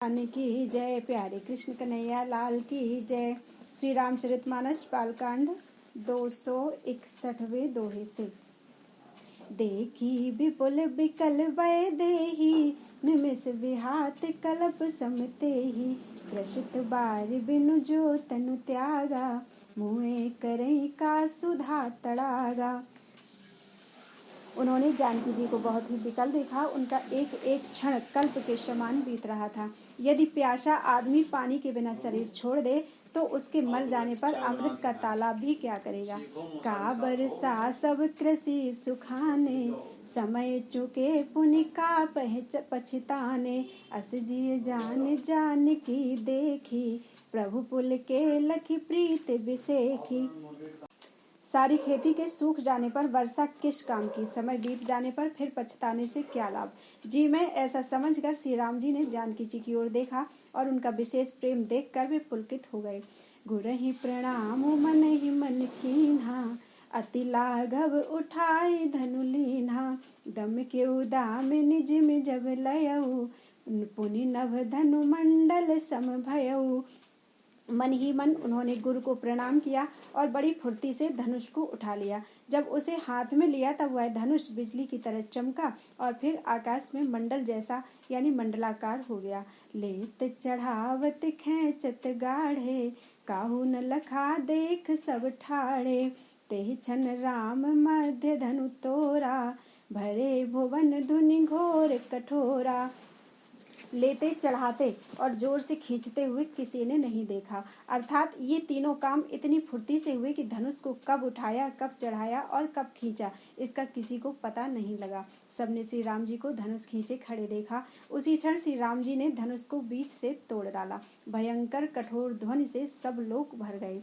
भगवान की जय। प्यारे कृष्ण कन्हैया लाल की जय। श्री रामचरितमानस बालकांड 261वें दोहे से। देखी विपुल बिकल वै देही, निमिष विहात कल्प समते ही। प्रसित बार बिनु जो तनु त्यागा, मुँह करें का सुधा तड़ागा। उन्होंने जानकी जी को बहुत ही विकल देखा। उनका एक एक क्षण कल्प के समान बीत रहा था। यदि प्यासा आदमी पानी के बिना शरीर छोड़ दे तो उसके मर जाने पर अमृत का तालाब भी क्या करेगा। का बरसा सब कृषि सुखाने, समय चुके पुनि का पछताने। अस जिय जान जान की देखी, प्रभु पुल के लखी प्रीत बिसेखी। सारी खेती के सूख जाने पर वर्षा किस काम की, समय बीत जाने पर फिर पछताने से क्या लाभ। जी में ऐसा समझकर श्री राम जी ने जानकी जी की ओर देखा और उनका विशेष प्रेम देखकर वे पुलकित हो गए। गुरहि प्रणाम मन ही मन कीन्हा, अति लाघव उठाई धनु लीन्हा। दम के उदाम निज में जब लयऊ, पुनि नभ धनु मंडल सम भयऊ। मन ही मन उन्होंने गुरु को प्रणाम किया और बड़ी फुर्ती से धनुष को उठा लिया। जब उसे हाथ में लिया तब वह धनुष बिजली की तरह चमका और फिर आकाश में मंडल जैसा यानी मंडलाकार हो गया। लेत चढ़ावत खेचत गाढ़े, काहू न लखा देख सब ठाड़े। तेहि क्षण राम मध्य धनु तोरा, भरे भुवन धुनि घोर कठोरा। लेते चढ़ाते और जोर से खींचते हुए किसी ने नहीं देखा। अर्थात ये तीनों काम इतनी फुर्ती से हुए कि धनुष को कब उठाया, कब चढ़ाया और कब खींचा इसका किसी को पता नहीं लगा। सबने श्री राम जी को धनुष खींचे खड़े देखा। उसी क्षण श्री राम जी ने धनुष को बीच से तोड़ डाला। भयंकर कठोर ध्वनि से सब लोग भर गए।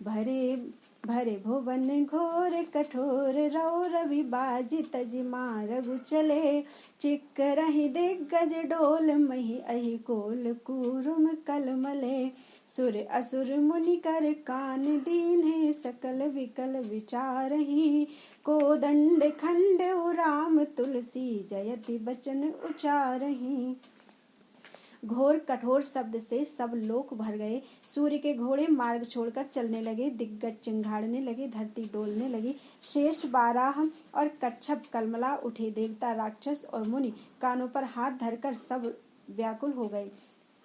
भरे भुवन घोर कठोर, रौ रवि बाजी तज मारगु चले। चिक रही दिग्गज डोल, मही अहि कोल कूरुम कलमले। सुर असुर मुनि कर कान दीन्हे, सकल विकल विचारहि। कोदंड खंड राम तुलसी, जयति बचन उचारहि। घोर कठोर शब्द से सब लोक भर गए। सूर्य के घोड़े मार्ग छोड़कर चलने लगे, दिग्गज चिंघाड़ने लगे, धरती डोलने लगी। शेष बाराह और कच्छप कलमला उठे। देवता, राक्षस और मुनि कानों पर हाथ धरकर सब व्याकुल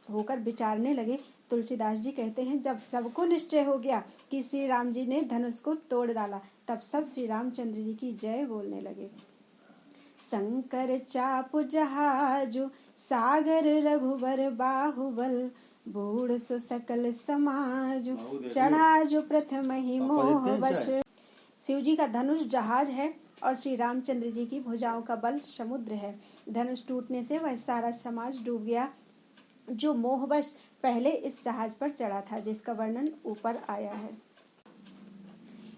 होकर विचारने लगे। तुलसीदास जी कहते हैं, जब सबको निश्चय हो गया कि श्री राम जी ने धनुष को तोड़ डाला, तब सब श्री रामचंद्र जी की जय बोलने लगे। शंकर चाप जहाजु, सागर रघुवर बाहुबल। बूढ़ सो सकल समाजु, चढ़ा जो प्रथम ही मोह वश। शिव जी का धनुष जहाज है और श्री रामचंद्र जी की भुजाओं का बल समुद्र है। धनुष टूटने से वह सारा समाज डूब गया जो मोहवश पहले इस जहाज पर चढ़ा था, जिसका वर्णन ऊपर आया है।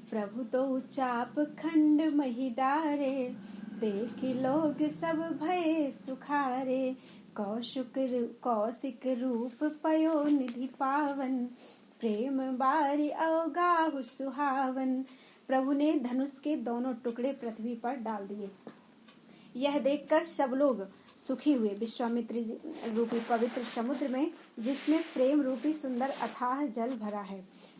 प्रभु तो चाप खंड मही डारे, देखी लोग सब भय सुखारे। कौशिक रूप पयो निधि पावन, प्रेम बारी अवगाहु सुहावन। प्रभु ने धनुष के दोनों टुकड़े पृथ्वी पर डाल दिए। यह देखकर सब लोग सुखी हुए। विश्वामित्र रूपी पवित्र समुद्र में, जिसमें प्रेम रूपी सुंदर अथाह जल भरा है,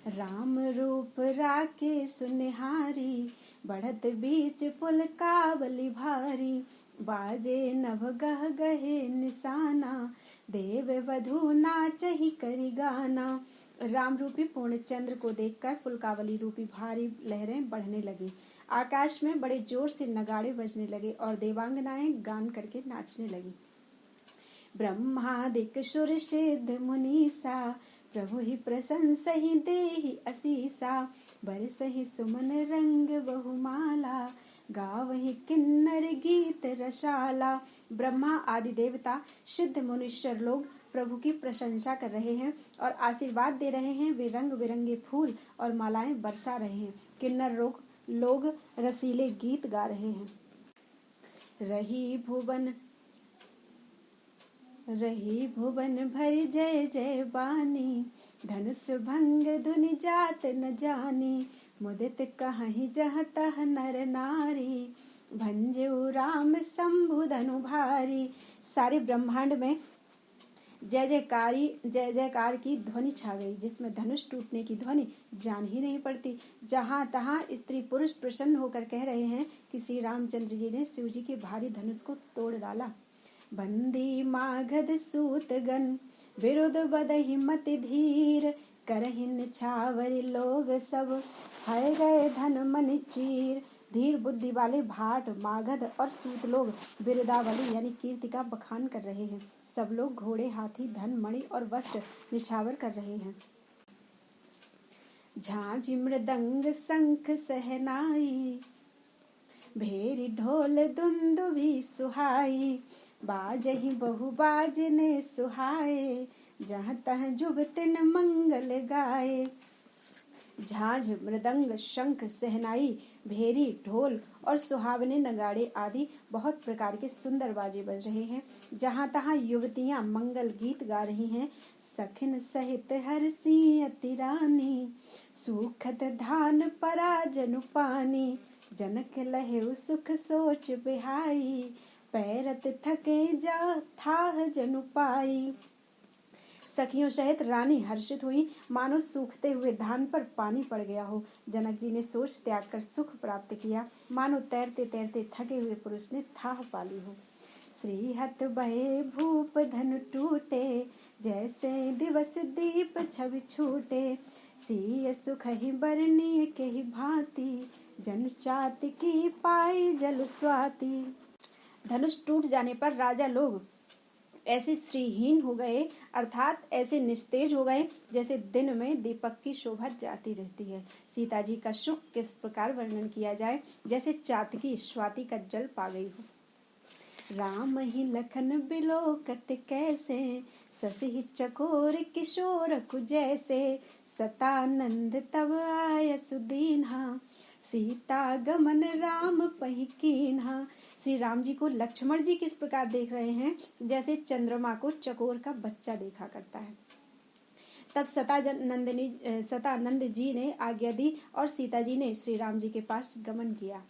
राम रूप राके सुनिहारी। बढ़त बीच पुल कावली भारी, बाजे नभ गह गहे निशाना। देव वधु नाचहि करि गाना। राम रूपी पूर्ण चंद्र को देखकर पुलकावली रूपी भारी लहरें बढ़ने लगी। आकाश में बड़े जोर से नगाड़े बजने लगे और देवांगनाएं गान करके नाचने लगी। ब्रह्मादिक सुर सिद्ध मुनीसा, प्रभु ही प्रशंसहि देहि असीसा। बरसहि सुमन रंग बहुमाला, गावहि किन्नर गीत रसाला। ब्रह्मा आदि देवता, सिद्ध मुनीश्वर लोग प्रभु की प्रशंसा कर रहे हैं और आशीर्वाद दे रहे हैं। वे रंग बिरंगे फूल और मालाएं बरसा रहे हैं। किन्नर लोग रसीले गीत गा रहे हैं। रही भुवन भरि जय जय बानी, धनुष भंग धुनि जात न जानी। मुदित कहहि जह तह नर नारी, भंजऊ राम शंभु धनु भारी। सारे ब्रह्मांड में जय जयकार की ध्वनि छा गई, जिसमें धनुष टूटने की ध्वनि जान ही नहीं पड़ती। जहां तहां स्त्री पुरुष प्रसन्न होकर कह रहे हैं कि श्री रामचंद्र जी ने शिव जी के भारी धनुष को तोड़ डाला। बंदी मागध सूतगन विरुद्ध बदहि मति धीर, करहिन छावर लोग सब हर गए धन मन चीर। धीर बुद्धि वाले भाट, मागध और सूत लोग बिरदावली यानी कीर्ति का बखान कर रहे हैं। सब लोग घोड़े, हाथी, धन, मणि और वस्त्र निछावर कर रहे हैं। झांझ मृदंग शंख सहनाई, भेरी ढोल दुंदुभी सुहाई। बाजहि बहु बाजने सुहाए, जहाँ तह जुबतिन मंगल गाए। झांझ, मृदंग, शंख, सहनाई, भेरी, ढोल और सुहावने नगाड़े आदि बहुत प्रकार के सुंदर बाजे बज रहे हैं। जहाँ तहाँ युवतियां मंगल गीत गा रही हैं। सखिन सहित हरसी अति रानी, सूखत धान परा जनु पानी। जनक लहेउ सुख सोच बिहाई, पैरत थके जा थाह जनु पाई। सखियों सहित रानी हर्षित हुई, मानो सूखते हुए धान पर पानी पड़ गया हो। जनक जी ने सोच त्याग कर सुख प्राप्त किया, मानो तैरते तैरते थके हुए पुरुष ने थाह पाली हो। श्रीहत बहे भूप धन टूटे, जैसे दिवस दीप छवि छूटे। सिय सुख ही बरनी के ही भांति, जन चाति की पाई जल स्वाति। धनुष टूट जाने पर राजा लोग ऐसे श्रीहीन हो गए, अर्थात ऐसे निस्तेज हो गए जैसे दिन में दीपक की शोभा जाती रहती है। सीता जी का सुख किस प्रकार वर्णन किया जाए, जैसे चातकी स्वाति का जल पा गई हो। राम ही लखन बिलोकत कैसे, ससी चकोर किशोर कुजैसे। सतानंद तब आय सुदीन्हा, सीता गमन राम पहि कीन्हा। श्री राम जी को लक्ष्मण जी किस प्रकार देख रहे हैं, जैसे चंद्रमा को चकोर का बच्चा देखा करता है। तब सतानंद जी ने आज्ञा दी और सीता जी ने श्री राम जी के पास गमन किया।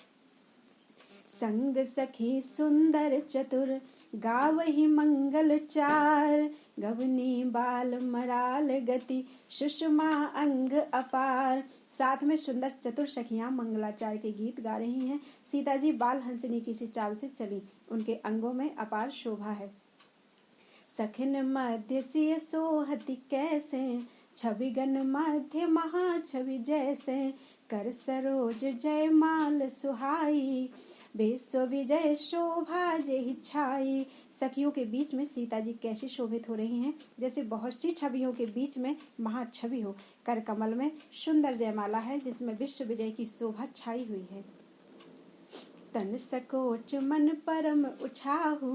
संग सखी सुंदर चतुर, गावहि मंगल चार। गवनी बाल मराल गति, सुषमा अंग अपार। साथ में सुंदर चतुर सखियां मंगलाचार के गीत गा रही हैं। सीता जी बाल हंसनी की सी चाल से चली, उनके अंगों में अपार शोभा है। सखिन मध्य सिय सोहति कैसे, छवि गन मध्य महा छवि जैसे। कर सरोज जय माल सुहाई, बेसो विजय शोभा जेहि छाई। सखियों के बीच में सीता जी कैसी शोभित हो रही हैं, जैसे बहुत सी छवियों के बीच में महाछवि हो। कर कमल में सुंदर जयमाला है, जिसमें विश्व विजय की शोभा छाई हुई है। तन सकोच मन परम उछाहु,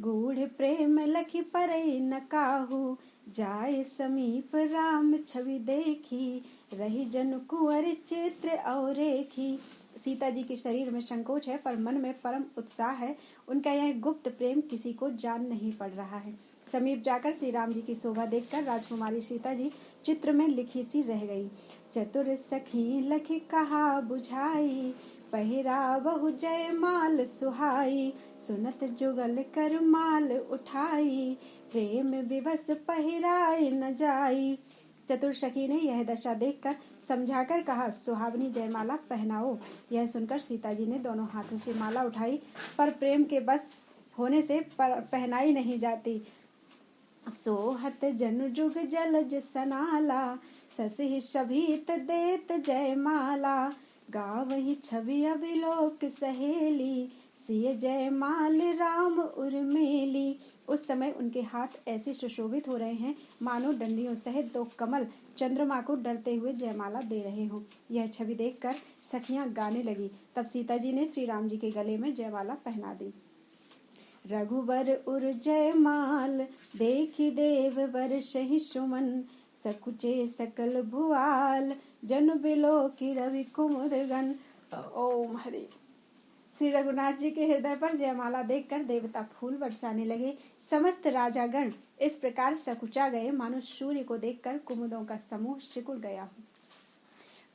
गूढ़ प्रेम लखि परई न काहू। जाय समीप राम छवि देखी, रही जन कुंवर चित्र और रेखी। सीता जी के शरीर में संकोच है, पर मन में परम उत्साह है। उनका यह गुप्त प्रेम किसी को जान नहीं पड़ रहा है। समीप जाकर श्री राम जी की शोभा देखकर राजकुमारी सीता जी चित्र में लिखी सी रह गई। चतुर सखी लखि कहा बुझाई, पहिरा बहु जय माल सुहाई। सुनत जुगल कर माल उठाई, प्रेम विवश पहिराए न जाई। चतुर सखी ने यह दशा देखकर समझाकर कहा, सुहावनी जयमाला पहनाओ। यह सुनकर सीता जी ने दोनों हाथों से माला उठाई, पर प्रेम के बस होने से पहनाई नहीं जाती। सोहत जन जुग जलज सनाला, ससी शभीत देत जयमाला। गावहि छवि अभिलोक सहेली, सिय जयमाल राम उर्मिली। उस समय उनके हाथ ऐसे सुशोभित हो रहे हैं, मानो डंडियों सहित दो कमल चंद्रमा को डरते हुए जयमाला दे रहे हों। यह छवि देखकर सखियां गाने लगी। तब सीता जी ने श्री राम जी के गले में जयमाला पहना दी। रघुवर उर जयमाल, देखी देव वर्षहि सुमन। सकुचे सकल भुआल, जन बिलोकी रवि कुमुदगन। ओम हरि। श्री रघुनाथ जी के हृदय पर जयमाला देखकर देवता फूल बरसाने लगे। समस्त राजागण इस प्रकार सकुचा गए, मानो सूर्य को देखकर कुमुदों का समूह सिकुड़ गया हो।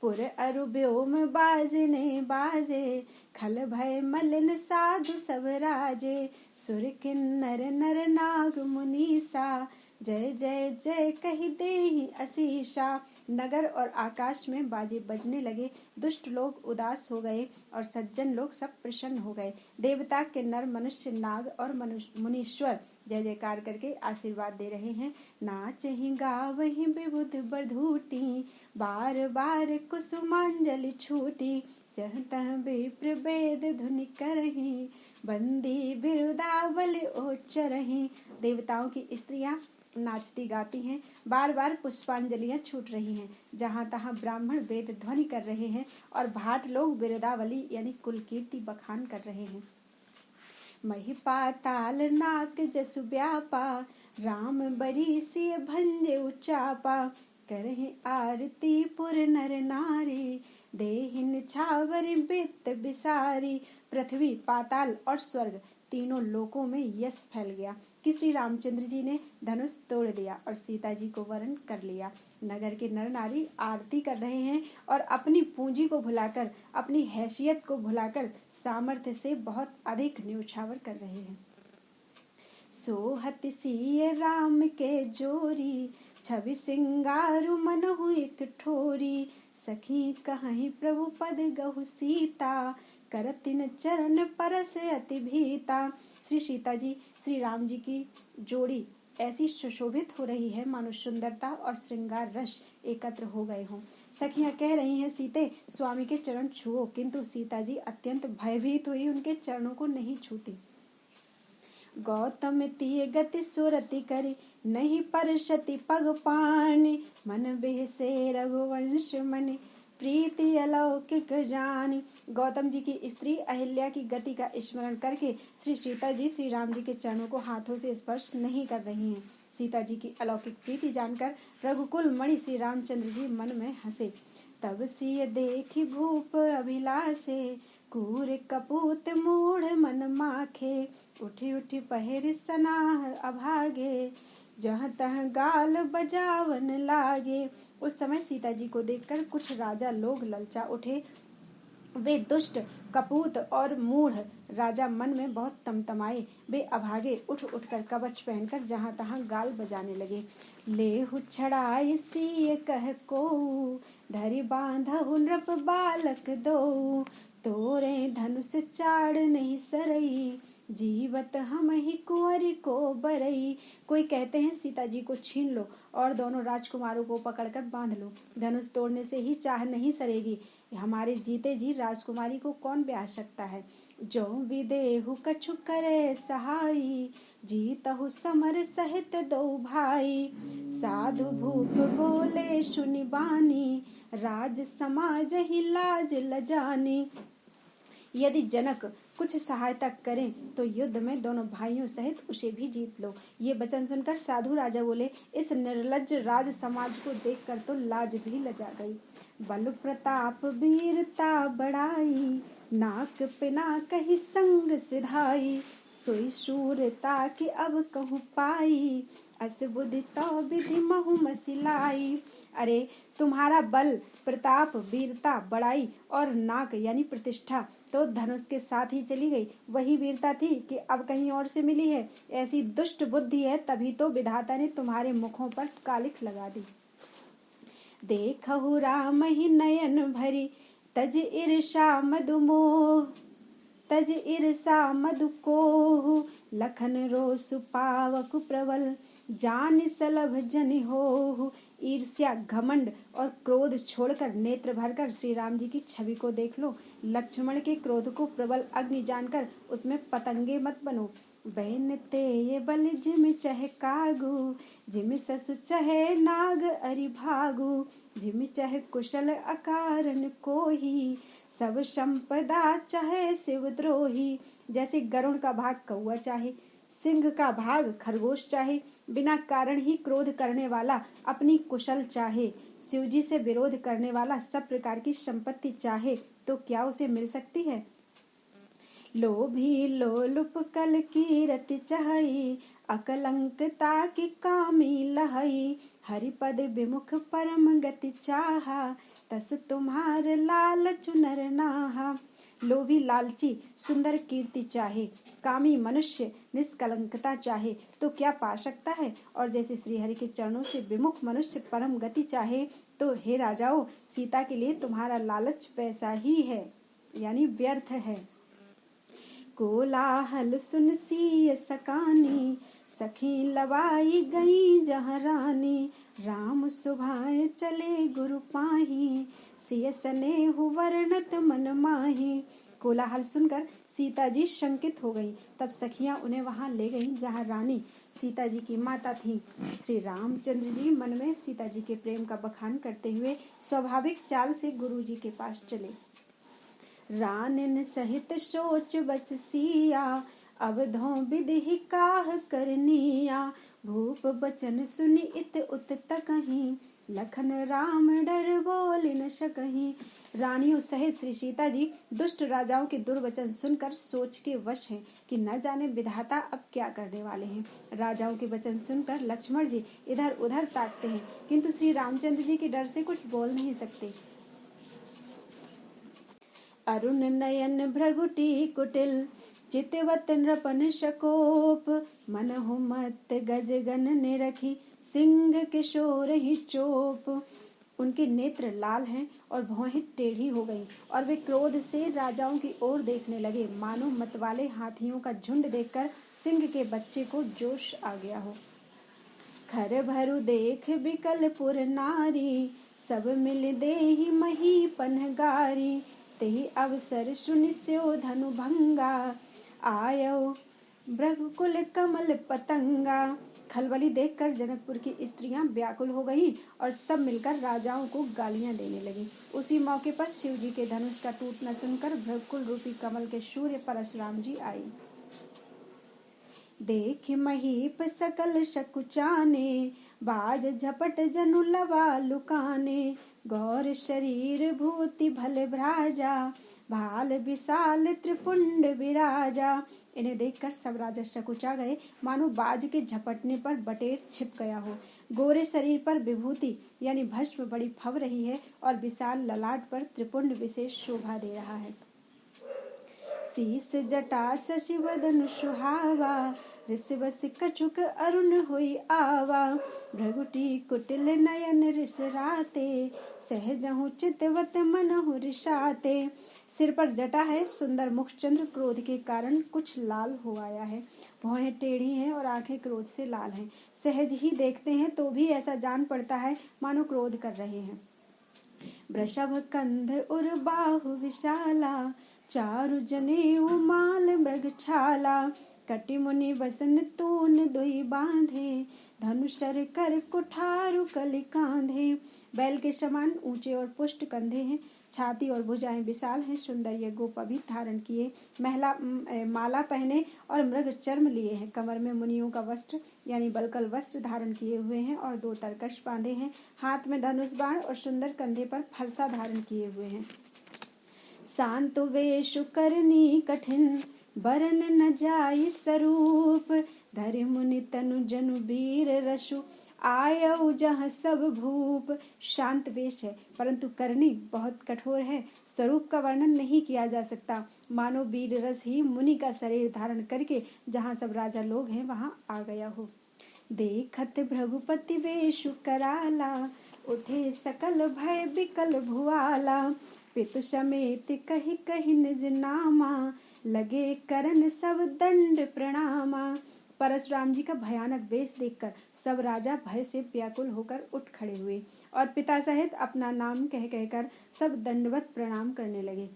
पुर अरु व्योम बाजने बाजे, खल भय मलिन साधु सब राजे। सुर किन्नर नर नाग मुनीसा, जय जय जय कही देहि असीसा। नगर और आकाश में बाजे बजने लगे। दुष्ट लोग उदास हो गए और सज्जन लोग सब प्रसन्न हो गए। देवता के नर मनुष्य नाग और मुनीश्वर जय जयकार करके आशीर्वाद दे रहे हैं। नाचहि गावहि विबुध बधूटी, बार बार कुसुमांजलि छूटी। जह तह विप्र वेद धुनि करहि, बंदी बिरुदावल उच्चरहि। देवताओं की स्त्रियां नाचती गाती हैं, बार बार पुष्पांजलियां छूट रही हैं। जहाँ तहाँ ब्राह्मण वेद ध्वनि कर रहे हैं और भाट लोग बिरुदावली यानी कुल कीर्ति बखान कर रहे हैं। मही पाताल नाक जसु व्यापा, राम बरी सिय भंजे उचापा। करहि आरती पुर नर नारी, देहिन छावर बित बिसारी। पृथ्वी, पाताल और स्वर्ग तीनों लोकों में यश फैल गया कि श्री रामचंद्र जी ने धनुष तोड़ दिया और सीता जी को वरण कर लिया। नगर के नर नारी आरती कर रहे हैं और अपनी पूंजी को भुलाकर, अपनी हैसियत को भुलाकर सामर्थ्य से बहुत अधिक न्यौछावर कर रहे हैं। सोहत सिय राम के जोरी, छवि सिंगारु मनहु एक ठोरी। सखी कहीं प्रभु पद गहु सीता, करतिन चरण परस अति भीता। श्री सीता जी, श्री राम जी की जोड़ी ऐसी सुशोभित हो रही है मानो सुंदरता और श्रृंगार रस एकत्र हो गए हों। सखियां कह रही हैं, सीते स्वामी के चरण छुओ, किंतु सीता जी अत्यंत भयभीत हुई उनके चरणों को नहीं छूती। गौतम तिय गति सुरति करि, नहीं परशति पग पानि। मन बेहसे रघुवंश मनि, प्रीति अलौकिक जानी। गौतम जी की स्त्री अहिल्या की गति का स्मरण करके श्री सीता जी श्री राम जी के चरणों को हाथों से स्पर्श नहीं कर रही हैं। सीता जी की अलौकिक प्रीति जानकर रघुकुल मणि श्री रामचंद्र जी मन में हंसे। तब सिय देखी भूप अभिलाषे, कूर कपूत मूढ़ मन माखे। उठी उठी पहिर सनाह अभागे, जहाँ तह गाल बजावन लागे। उस समय सीता जी को देखकर कुछ राजा लोग ललचा उठे। वे दुष्ट, कपूत और मूढ़ राजा मन में बहुत तमतमाए। वे अभागे उठ उठकर कवच पहनकर जहाँ तहाँ गाल बजाने लगे। लेहु छड़ाई सिय कह को, धरि बांधहु नृप बालक दो। तोरे धनुष चाड़ नहीं सरई, जीवत हम ही कुंवरी को बरई। कोई कहते हैं सीता जी को छीन लो और दोनों राजकुमारों को पकड़कर बांध लो, धनुष तोड़ने से ही चाह नहीं सरेगी। हमारे जीते जी राजकुमारी को कौन ब्याह सकता है। जो विदेहु कछु करे सहाई, जीतहु समर सहित दो भाई। साधु भूप बोले सुनि बानी, राज समाज ही लाज लजानी। यदि जनक कुछ सहायता करें तो युद्ध में दोनों भाइयों सहित उसे भी जीत लो। ये वचन सुनकर साधु राजा बोले, इस निर्लज्ज राज समाज को देखकर तो लाज भी लजा गई। बल प्रताप वीरता बढ़ाई, नाक पिना कही संग सिधाई। सोई शूरता की अब कहूँ पाई, अस बुद्धि तो विधि महु मसिलाई। अरे तुम्हारा बल, प्रताप, वीरता, बड़ाई और नाक यानी प्रतिष्ठा तो धनुष के साथ ही चली गई। वही वीरता थी कि अब कहीं और से मिली है। ऐसी दुष्ट बुद्धि है, तभी तो विधाता ने तुम्हारे मुखों पर कालिख लगा दी। देखहु राम ही नयन भरी, तज ईर्षा मधुमोह। तज ईर्षा मधु को, लखन रोसु पावक प्रबल। जान सलभ जन हो। ईर्ष्या, घमंड और क्रोध छोड़कर नेत्र भरकर श्री राम जी की छवि को देख लो। लक्ष्मण के क्रोध को प्रबल अग्नि जानकर उसमें पतंगे मत बनो। बहन ते ये बल जिम चह कागू, जिम ससु चहे नाग अरि भागू। जिम चह कुशल अकारण कोही, सब संपदा चाहे शिवद्रोही। जैसे गरुड़ का भाग कौआ चाहे, सिंह का भाग खरगोश चाहे, बिना कारण ही क्रोध करने वाला अपनी कुशल चाहे, शिवजी से विरोध करने वाला सब प्रकार की संपत्ति चाहे, तो क्या उसे मिल सकती है। लोभी लोलुप कल की रति चाही, अकलंकता की कामी लहई। हरिपद विमुख परम गति चाहा, तस तुम्हार लालच नर नाहा। लोभी लालची सुंदर कीर्ति चाहे, कामी मनुष्य निष्कलंकता चाहे तो क्या पा सकता है। और जैसे श्रीहरि के चरणों से विमुख मनुष्य परम गति चाहे, तो हे राजाओं, सीता के लिए तुम्हारा लालच वैसा ही है, यानी व्यर्थ है। कोलाहल सुन सिय सकानी, सखी लवाई गई जहाँ रानी। राम सुभाए चले गुरु पाही, सिय स्नेहु वर्णत मन माही। कोलाहल सुनकर सीता जी शंकित हो गईं। तब सखियां उन्हें वहां ले गईं जहां रानी सीता जी की माता थी। श्री रामचंद्र जी मन में सीता जी के प्रेम का बखान करते हुए स्वाभाविक चाल से गुरु जी के पास चले। रानिन सहित सोच बस सिया, अवधों विधि काह करनिया। भूप बचन सुनि इत उत तकहीं, लखन राम डर बोल न सकहीं। रानियों सहित श्री सीता जी दुष्ट राजाओं के दुर्वचन सुनकर सोच के वश हैं कि न जाने विधाता अब क्या करने वाले हैं। राजाओं के वचन सुनकर लक्ष्मण जी इधर उधर ताकते हैं, किंतु श्री रामचंद्र जी के डर से कुछ बोल नहीं सकते। अरुण नयन भ्रगुटी कुटिल, चितवत नृपन शकोप। मनहु मत गज गन ने रखी, सिंह किशोर ही चोप। उनके नेत्र लाल हैं और भौहें टेढ़ी हो गईं और वे क्रोध से राजाओं की ओर देखने लगे, मानो मतवाले हाथियों का झुंड देखकर सिंह के बच्चे को जोश आ गया हो। खर भरु देख बिकल पुर नारी, सब मिल देहि मही पनगारी। तेहि अवसर सुनिस्यो धनु भंगा, आयो भृगुकुल कमल पतंगा। खलबली देखकर जनकपुर की स्त्रियां व्याकुल हो गईं और सब मिलकर राजाओं को गालियां देने लगीं। उसी मौके पर शिव जी के धनुष का टूटना सुनकर भृगुकुल रूपी कमल के सूर्य परशुराम जी आई। देख महीप सकल शकुचाने, बाज झपट जनु लवा लुकाने। गौर शरीर भूति भल भ्राजा, भाल विशाल त्रिपुंड विराजा। इन्हें देखकर सब राजा शकुचा गए, मानो बाज के झपटने पर बटेर छिप गया हो। गोरे शरीर पर विभूति यानी भस्म बड़ी फब रही है और विशाल ललाट पर त्रिपुंड विशेष शोभा दे रहा है। शीस जटा शशि वदन सुहावा, ऋषवस कछुक अरुण होई आवा। भृगुटी कुटिल नयन ऋष राते, सहजहु चितवत मनहु रिसाते। सिर पर जटा है, सुंदर मुखचंद्र क्रोध के कारण कुछ लाल हो आया है। भौहें टेढ़ी हैं और आंखें क्रोध से लाल हैं। सहज ही देखते हैं तो भी ऐसा जान पड़ता है मानो क्रोध कर रहे हैं। वृषभ कंध उर बाहु विशाला, चारु जनेऊ माल मृग छाला। कटि मुनि वसन तून दुई बांधे, धनुषर कर कुठारु कलि कांधे। बैल के समान ऊंचे और पुष्ट कंधे हैं, छाती और भुजाएं विशाल हैं। सुंदर ये गोप अभी धारण किए, माला पहने और मृग चर्म लिए हैं। कमर में मुनियों का वस्त्र यानी बलकल वस्त्र धारण किए हुए हैं और 2 तरकश बांधे हैं। हाथ में धनुष बाण और सुंदर कंधे पर फरसा धारण किए हुए हैं। शांत वेशु करनी कठिन, बरन न जाई स्वरूप। धरि मुनि तनु जनु वीर रसु, आयऊ जहाँ सब भूप। शांत वेश है परंतु करनी बहुत कठोर है, स्वरूप का वर्णन नहीं किया जा सकता। मानो वीर रस ही मुनि का शरीर धारण करके जहाँ सब राजा लोग हैं वहाँ आ गया हो। देखत भृगुपति वेशु कराला, उठे सकल भय बिकल भुआला। पितु समेत कही कही निज नामा, लगे करन सब दंड प्रणामा। परशुराम जी का भयानक वेश देखकर सब राजा भय से व्याकुल होकर उठ खड़े हुए और पिता सहित अपना नाम कह कहकर सब दंडवत प्रणाम करने लगे।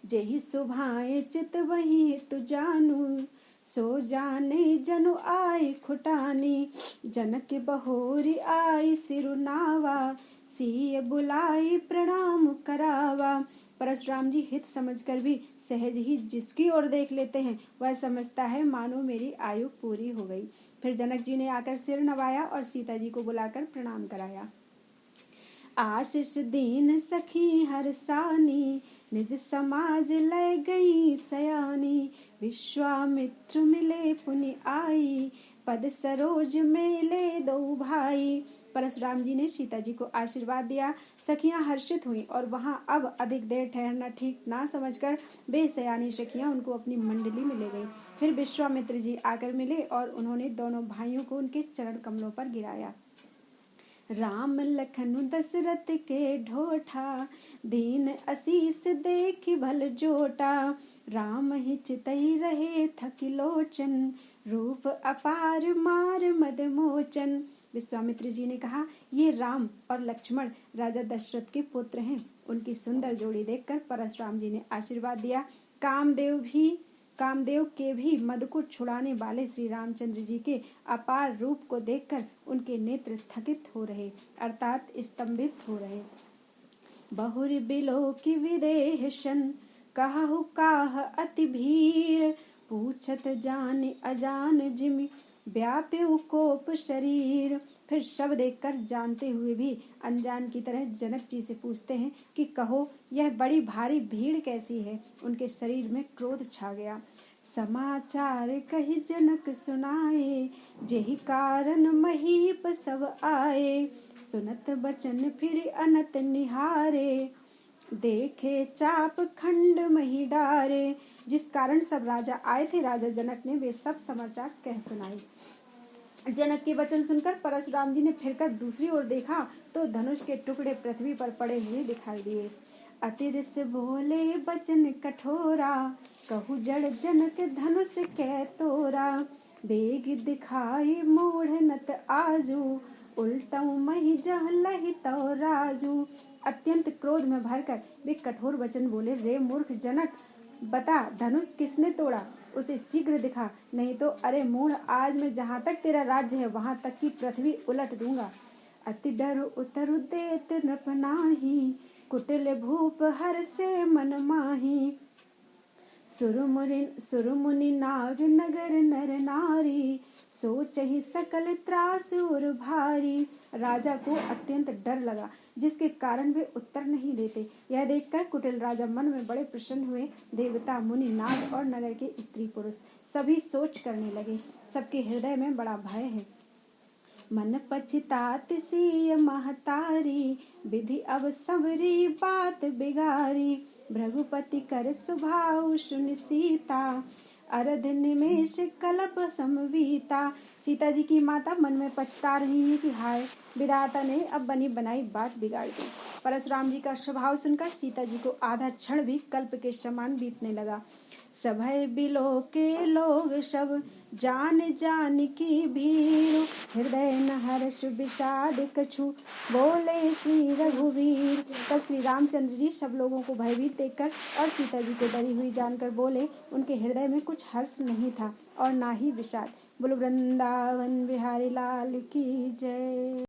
जेहि सुभाए चित वही तु जानू, सो जाने जनु आई खुटानी। जनक बहोरी आई सिरुनावा, सिय बुलाई प्रणाम करावा। परशुराम जी हित समझकर भी सहज ही जिसकी ओर देख लेते हैं वह समझता है मानो मेरी आयु पूरी हो गई। फिर जनक जी ने आकर सिर नवाया और सीता जी को बुलाकर प्रणाम कराया। आशीष दीन सखी हरसानी, निज समाज लय गई सयानी। विश्वामित्र मिले पुनि आई, पद सरोज मेले दो भाई। परशुराम जी ने सीता जी को आशीर्वाद दिया। सखियां हर्षित हुईं और वहां अब अधिक देर ठहरना ठीक ना समझकर बेसयानी सखियां उनको अपनी मंडली में ले गईं। फिर विश्वामित्र जी आकर मिले और उन्होंने दोनों भाइयों को उनके चरण कमलों पर गिराया। राम लखन दशरथ के ढोठा, दीन असीस देखि भल जोटा। राम ही चितई रहे थकी लोचन, रूप अपार मार मद मोचन। विश्वामित्र जी ने कहा, ये राम और लक्ष्मण राजा दशरथ के पुत्र हैं। उनकी सुंदर जोड़ी देखकर परशुराम जी ने आशीर्वाद दिया। कामदेव के भी मद को छुड़ाने वाले श्री रामचंद्र जी के अपार रूप को देखकर उनके नेत्र थकित हो रहे अर्थात स्तंभित हो रहे। बहुर बिलो की विदेहशन, कहु काह अति भीर। पूछत जान अजान जिमि, व्याप्यु कोप शरीर। फिर शव देखकर जानते हुए भी अनजान की तरह जनक जी से पूछते हैं कि कहो, यह बड़ी भारी भीड़ कैसी है। उनके शरीर में क्रोध छा गया। समाचार कही जनक सुनाए, जेहि कारण महीप सब आए। सुनत बचन फिर अनत निहारे, देखे चाप खंड मही डारे। जिस कारण सब राजा आए थे, राजा जनक ने वे सब समाचार कह सुनाए। जनक के वचन सुनकर परशुराम जी ने फिरकर दूसरी ओर देखा तो धनुष के टुकड़े पृथ्वी पर पड़े हुए दिखाई दिए। अतिरिस बोले बचन कठोरा, कहु जड़ जनक धनुष कै तोरा। बेग दिखाई मूढ़ नत आजू, उल्टऊ मही जह लही तो राजू। अत्यंत क्रोध में भरकर वे कठोर वचन बोले, रे मूर्ख जनक, बता धनुष किसने तोड़ा, उसे शीघ्र दिखा, नहीं तो अरे मूढ़, आज मैं जहाँ तक तेरा राज्य है वहां तक की पृथ्वी उलट दूंगा। अति डर उतर देत नृप नाही, कुटिल भूप हर से मन माही। सुरमुनि नाग नगर नर नारी, सोचहि सकल त्रास उर भारी। राजा को अत्यंत डर लगा, जिसके कारण वे उत्तर नहीं देते। यह देखकर कुटिल राजा मन में बड़े प्रसन्न हुए। देवता, मुनि, नाग और नगर के स्त्री पुरुष सभी सोच करने लगे। सबके हृदय में बड़ा भय है। मन पछतात सिय महतारी, विधि अब सबरी बात बिगारी। भृगुपति कर सुभाव सुन सीता, अरध निमेष कलप समवीता। सीता जी की माता मन में पछता रही है कि हाय, विधाता ने अब बनी बनाई बात बिगाड़ दी। परशुराम जी का स्वभाव सुनकर सीता जी को आधा क्षण भी कल्प के समान बीतने लगा। सभय बिलो के लोग सब, जान जान की भीड़। हृदय न हर्ष विषाद कछु, बोले श्री रघुवीर। तब श्री रामचंद्र जी सब लोगों को भयभीत देखकर और सीता जी को डरी हुई जानकर बोले। उनके हृदय में कुछ हर्ष नहीं था और ना ही विषाद। बोलो वृंदावन बिहारी लाल की जय।